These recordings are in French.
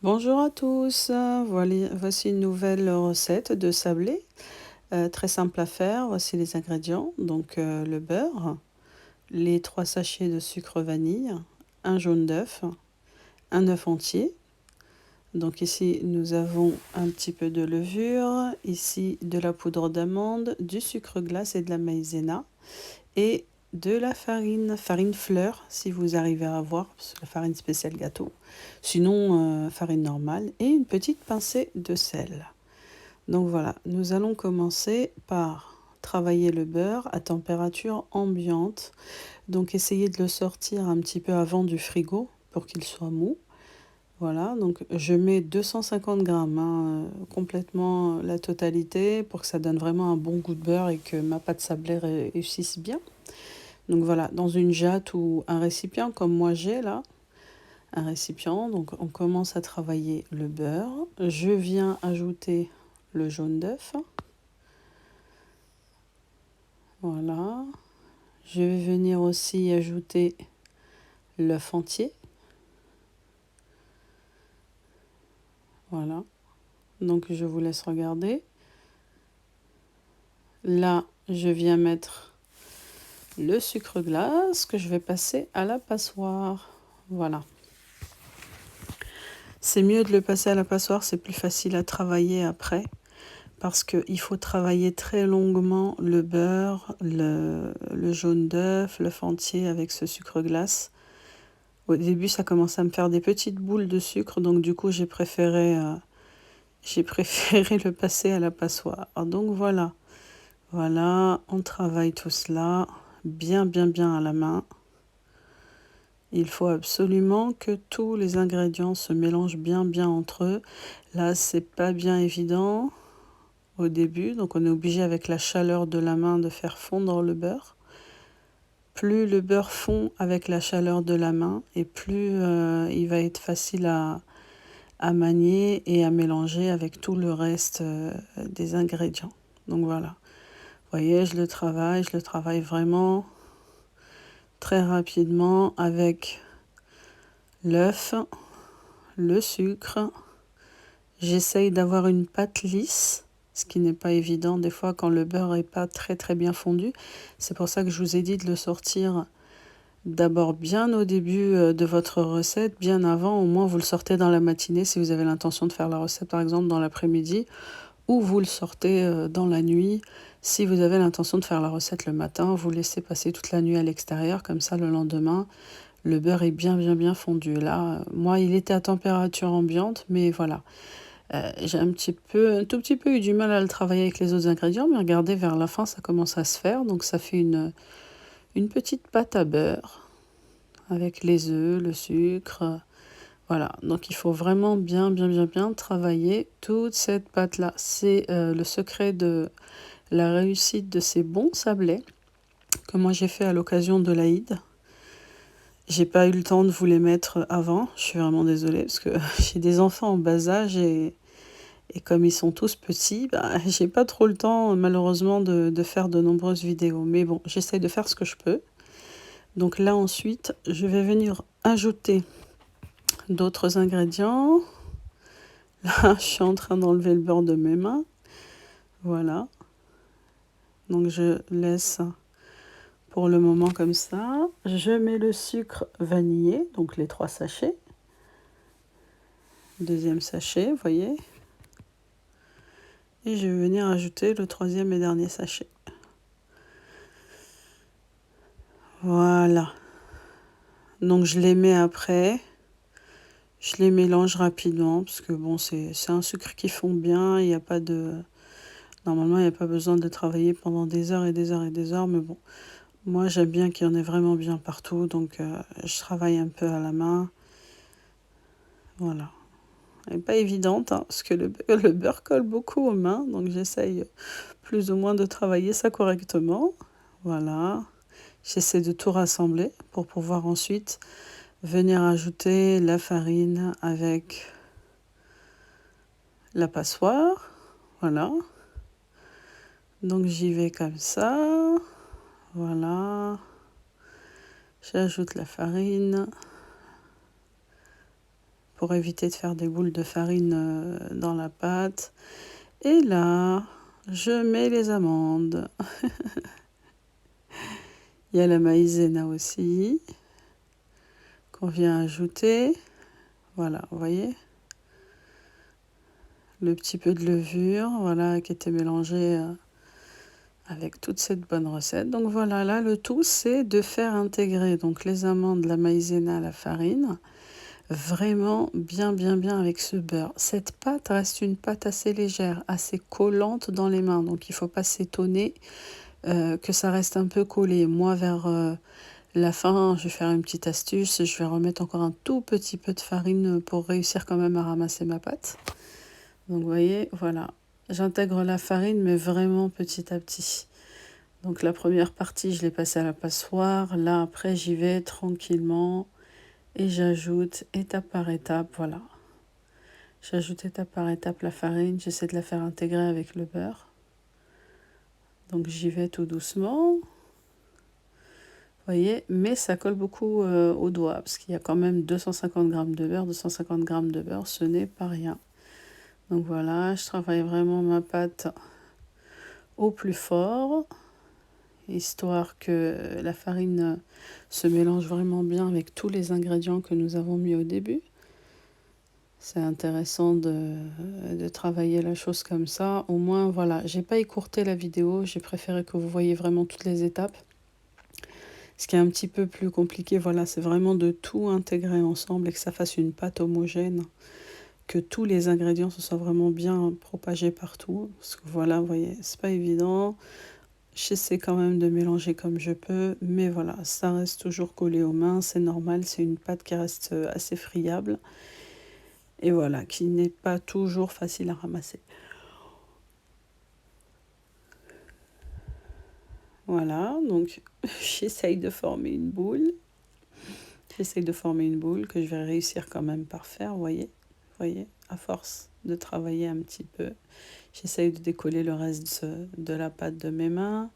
Bonjour à tous, voici une nouvelle recette de sablé, très simple à faire. Voici les ingrédients, donc le beurre, les 3 sachets de sucre vanille, un jaune d'œuf, un œuf entier. Donc ici nous avons un petit peu de levure, ici de la poudre d'amande, du sucre glace et de la maïzena et de la farine fleur si vous arrivez à avoir, la farine spéciale gâteau. Sinon, farine normale et une petite pincée de sel. Donc voilà, nous allons commencer par travailler le beurre à température ambiante. Donc essayez de le sortir un petit peu avant du frigo pour qu'il soit mou. Voilà, donc je mets 250 grammes, complètement la totalité pour que ça donne vraiment un bon goût de beurre et que ma pâte sablée réussisse bien. Donc voilà, dans une jatte ou un récipient comme moi j'ai là, un récipient, donc on commence à travailler le beurre. Je viens ajouter le jaune d'œuf. Voilà. Je vais venir aussi ajouter l'œuf entier. Voilà. Donc je vous laisse regarder. Là, je viens mettre le sucre glace que je vais passer à la passoire. Voilà. C'est mieux de le passer à la passoire, c'est plus facile à travailler après. Parce qu'il faut travailler très longuement le beurre, le jaune d'œuf, l'œuf entier avec ce sucre glace. Au début, ça commence à me faire des petites boules de sucre, donc du coup, j'ai préféré le passer à la passoire. Donc voilà, on travaille tout cela bien, bien, bien à la main. Il faut absolument que tous les ingrédients se mélangent bien, bien entre eux. Là, c'est pas bien évident au début, donc on est obligé avec la chaleur de la main de faire fondre le beurre. Plus le beurre fond avec la chaleur de la main et plus il va être facile à manier et à mélanger avec tout le reste des ingrédients. Donc voilà, vous voyez, je le travaille vraiment très rapidement avec l'œuf, le sucre. J'essaye d'avoir une pâte lisse, ce qui n'est pas évident des fois quand le beurre n'est pas très très bien fondu. C'est pour ça que je vous ai dit de le sortir d'abord bien au début de votre recette, bien avant. Au moins vous le sortez dans la matinée si vous avez l'intention de faire la recette par exemple dans l'après-midi, ou vous le sortez dans la nuit. Si vous avez l'intention de faire la recette le matin, vous laissez passer toute la nuit à l'extérieur, comme ça le lendemain, le beurre est bien bien bien fondu. Là, moi il était à température ambiante, mais voilà. J'ai un tout petit peu eu du mal à le travailler avec les autres ingrédients, mais regardez, vers la fin, ça commence à se faire. Donc ça fait une petite pâte à beurre avec les œufs, le sucre. Voilà, donc il faut vraiment bien, bien, bien, bien travailler toute cette pâte-là. C'est le secret de la réussite de ces bons sablés que moi j'ai fait à l'occasion de l'Aïd. J'ai pas eu le temps de vous les mettre avant, je suis vraiment désolée parce que j'ai des enfants en bas âge et comme ils sont tous petits, j'ai pas trop le temps malheureusement de faire de nombreuses vidéos. Mais bon, j'essaye de faire ce que je peux. Donc là ensuite, je vais venir ajouter d'autres ingrédients. Là, je suis en train d'enlever le beurre de mes mains. Voilà. Donc je laisse pour le moment comme ça. Je mets le sucre vanillé, donc les 3 sachets. Deuxième sachet, vous voyez. Et je vais venir ajouter le 3e et dernier sachet. Voilà. Donc je les mets après. Je les mélange rapidement parce que bon, c'est un sucre qui fond bien. Il n'y a pas de... Normalement, il n'y a pas besoin de travailler pendant des heures et des heures et des heures. Mais bon, moi, j'aime bien qu'il y en ait vraiment bien partout. Donc, je travaille un peu à la main. Voilà. Elle n'est pas évidente parce que le beurre colle beaucoup aux mains. Donc, j'essaye plus ou moins de travailler ça correctement. Voilà. J'essaie de tout rassembler pour pouvoir ensuite venir ajouter la farine avec la passoire. Voilà. Donc j'y vais comme ça. Voilà. J'ajoute la farine pour éviter de faire des boules de farine dans la pâte. Et là, je mets les amandes. Il y a la maïzena aussi qu'on vient ajouter. Voilà, vous voyez, le petit peu de levure, voilà, qui était mélangé avec toute cette bonne recette. Donc voilà, là, le tout, c'est de faire intégrer donc les amandes, la maïzena, la farine, vraiment bien avec ce beurre. Cette pâte reste une pâte assez légère, assez collante dans les mains, donc il ne faut pas s'étonner que ça reste un peu collé. Moi, vers la fin, je vais faire une petite astuce, je vais remettre encore un tout petit peu de farine pour réussir quand même à ramasser ma pâte. Donc vous voyez, voilà, j'intègre la farine, mais vraiment petit à petit. Donc la première partie, je l'ai passée à la passoire. Là, après, j'y vais tranquillement et j'ajoute étape par étape, voilà. J'ajoute étape par étape la farine, j'essaie de la faire intégrer avec le beurre. Donc j'y vais tout doucement. Vous voyez, mais ça colle beaucoup aux doigts, parce qu'il y a quand même 250 g de beurre. 250 g de beurre, ce n'est pas rien. Donc voilà, je travaille vraiment ma pâte au plus fort, histoire que la farine se mélange vraiment bien avec tous les ingrédients que nous avons mis au début. C'est intéressant de travailler la chose comme ça. Au moins, voilà, j'ai pas écourté la vidéo, j'ai préféré que vous voyez vraiment toutes les étapes. Ce qui est un petit peu plus compliqué, voilà, c'est vraiment de tout intégrer ensemble et que ça fasse une pâte homogène, que tous les ingrédients se soient vraiment bien propagés partout. Parce que voilà, vous voyez, c'est pas évident. J'essaie quand même de mélanger comme je peux, mais voilà, ça reste toujours collé aux mains, c'est normal, c'est une pâte qui reste assez friable. Et voilà, qui n'est pas toujours facile à ramasser. Voilà, donc j'essaye de former une boule. J'essaye de former une boule que je vais réussir quand même par faire, vous voyez, à force de travailler un petit peu. J'essaye de décoller le reste de la pâte de mes mains.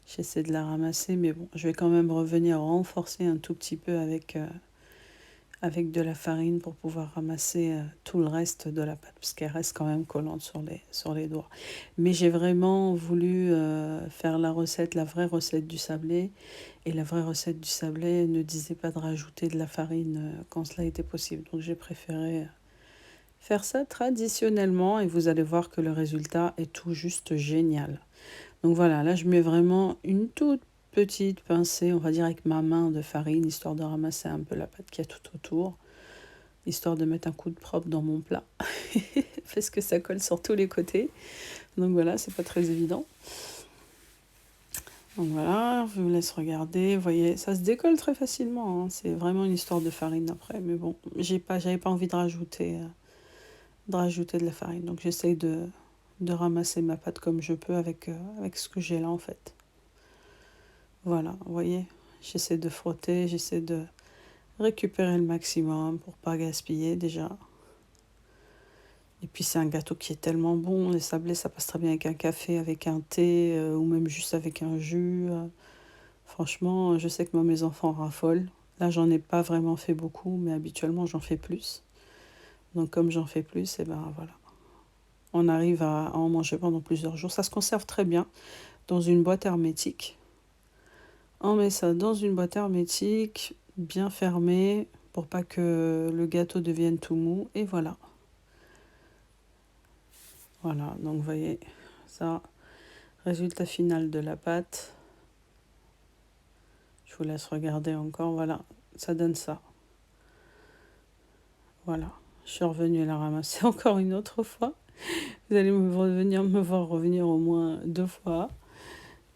J'essaie de la ramasser, mais bon, je vais quand même revenir renforcer un tout petit peu avec de la farine pour pouvoir ramasser tout le reste de la pâte, parce qu'elle reste quand même collante sur les doigts. Mais j'ai vraiment voulu faire la vraie recette du sablé. Et la vraie recette du sablé ne disait pas de rajouter de la farine quand cela était possible. Donc j'ai préféré faire ça traditionnellement et vous allez voir que le résultat est tout juste génial. Donc voilà, là je mets vraiment une toute petite pincée, on va dire avec ma main de farine, histoire de ramasser un peu la pâte qu'il y a tout autour, histoire de mettre un coup de propre dans mon plat, parce que ça colle sur tous les côtés. Donc voilà, c'est pas très évident. Donc voilà, je vous laisse regarder. Vous voyez, ça se décolle très facilement, hein. C'est vraiment une histoire de farine après. Mais bon, j'avais pas envie de rajouter de la farine. Donc j'essaye de ramasser ma pâte comme je peux avec ce que j'ai là en fait. Voilà, vous voyez, j'essaie de frotter, j'essaie de récupérer le maximum pour pas gaspiller déjà. Et puis c'est un gâteau qui est tellement bon, les sablés ça passe très bien avec un café, avec un thé ou même juste avec un jus. Franchement, je sais que moi mes enfants raffolent. Là j'en ai pas vraiment fait beaucoup, mais habituellement j'en fais plus. Donc comme j'en fais plus, et ben voilà. On arrive à en manger pendant plusieurs jours. Ça se conserve très bien dans une boîte hermétique. On met ça dans une boîte hermétique, bien fermée, pour pas que le gâteau devienne tout mou. Et voilà. Voilà, donc vous voyez, ça, résultat final de la pâte. Je vous laisse regarder encore, voilà, ça donne ça. Voilà, je suis revenue la ramasser encore une autre fois. Vous allez me voir revenir au moins 2 fois.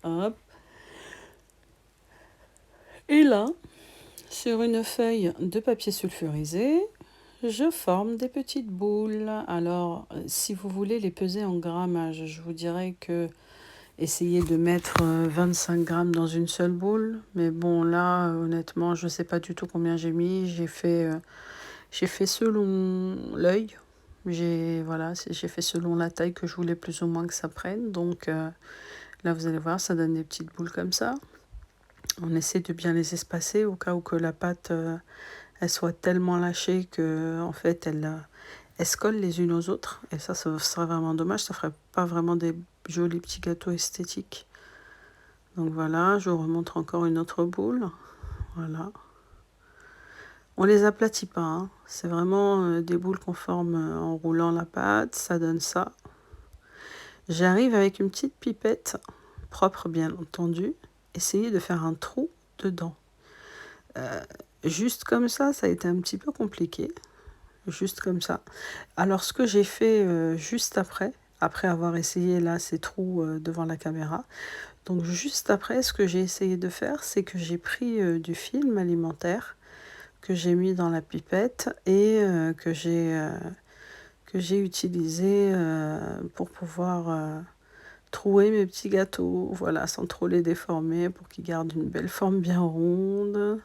Hop. Et là, sur une feuille de papier sulfurisé, je forme des petites boules. Alors, si vous voulez les peser en grammage, je vous dirais que essayez de mettre 25 grammes dans une seule boule. Mais bon, là, honnêtement, je ne sais pas du tout combien j'ai mis. J'ai fait selon l'œil. J'ai fait selon la taille que je voulais plus ou moins que ça prenne. Donc là, vous allez voir, ça donne des petites boules comme ça. On essaie de bien les espacer au cas où que la pâte elles soient tellement lâchées que en fait elles se collent les unes aux autres. Et ça serait vraiment dommage, ça ferait pas vraiment des jolis petits gâteaux esthétiques. Donc voilà, je vous remontre encore une autre boule. Voilà. On les aplatit pas, hein. C'est vraiment des boules qu'on forme en roulant la pâte, ça donne ça. J'arrive avec une petite pipette, propre bien entendu, essayer de faire un trou dedans. Juste comme ça a été un petit peu compliqué. Juste comme ça. Alors ce que j'ai fait juste après avoir essayé là ces trous devant la caméra, donc juste après ce que j'ai essayé de faire, c'est que j'ai pris du film alimentaire que j'ai mis dans la pipette et que j'ai utilisé pour pouvoir trouer mes petits gâteaux, voilà, sans trop les déformer pour qu'ils gardent une belle forme bien ronde.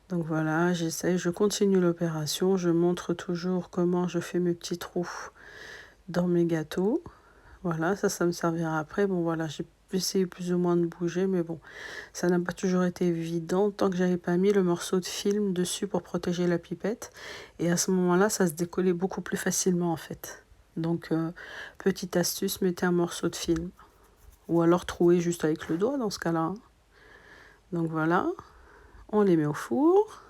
Donc voilà, j'essaye, je continue l'opération, je montre toujours comment je fais mes petits trous dans mes gâteaux. Voilà, ça me servira après. Bon voilà, j'ai essayé plus ou moins de bouger, mais bon, ça n'a pas toujours été évident tant que j'avais pas mis le morceau de film dessus pour protéger la pipette. Et à ce moment-là, ça se décollait beaucoup plus facilement en fait. Donc, petite astuce, mettez un morceau de film. Ou alors trouez juste avec le doigt dans ce cas-là, hein. Donc voilà, on les met au four.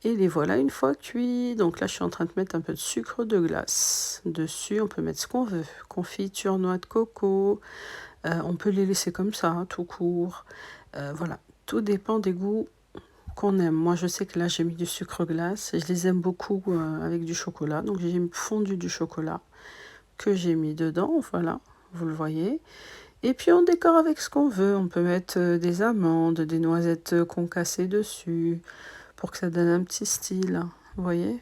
Et les voilà une fois cuits. Donc là, je suis en train de mettre un peu de sucre de glace dessus. On peut mettre ce qu'on veut. Confiture, noix de coco. On peut les laisser comme ça, hein, tout court. Voilà, tout dépend des goûts qu'on aime. Moi, je sais que là, j'ai mis du sucre glace. Je les aime beaucoup avec du chocolat. Donc, j'ai fondu du chocolat que j'ai mis dedans. Voilà, vous le voyez. Et puis, on décore avec ce qu'on veut. On peut mettre des amandes, des noisettes concassées dessus pour que ça donne un petit style, vous voyez.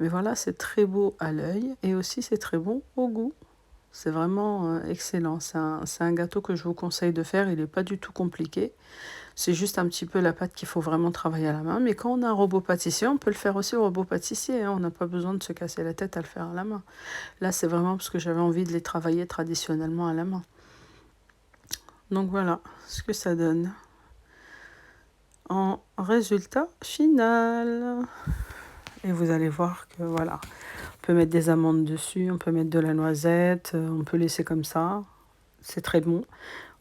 Mais voilà, c'est très beau à l'œil et aussi c'est très bon au goût. C'est vraiment excellent. C'est un gâteau que je vous conseille de faire. Il n'est pas du tout compliqué. C'est juste un petit peu la pâte qu'il faut vraiment travailler à la main. Mais quand on a un robot pâtissier, on peut le faire aussi au robot pâtissier, hein. On n'a pas besoin de se casser la tête à le faire à la main. Là, c'est vraiment parce que j'avais envie de les travailler traditionnellement à la main. Donc voilà ce que ça donne en résultat final. Et vous allez voir que voilà, on peut mettre des amandes dessus, on peut mettre de la noisette, on peut laisser comme ça. C'est très bon.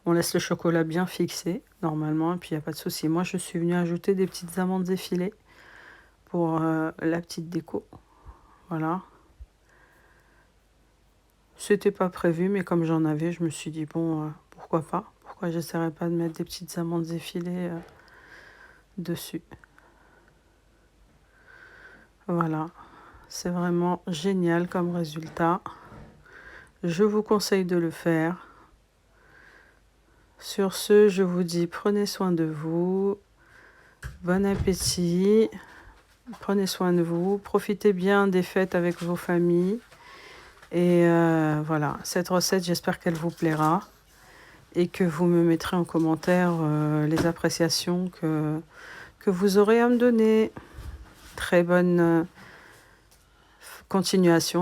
On laisse le chocolat bien fixé, normalement, et puis il n'y a pas de souci. Moi, je suis venue ajouter des petites amandes effilées pour la petite déco. Voilà. C'était pas prévu, mais comme j'en avais, je me suis dit, bon, pourquoi pas? Pourquoi j'essaierais pas de mettre des petites amandes effilées dessus? Voilà. C'est vraiment génial comme résultat. Je vous conseille de le faire. Sur ce, je vous dis prenez soin de vous. Bon appétit. Prenez soin de vous. Profitez bien des fêtes avec vos familles. Et voilà, cette recette, j'espère qu'elle vous plaira. Et que vous me mettrez en commentaire les appréciations que vous aurez à me donner. Très bonne continuation.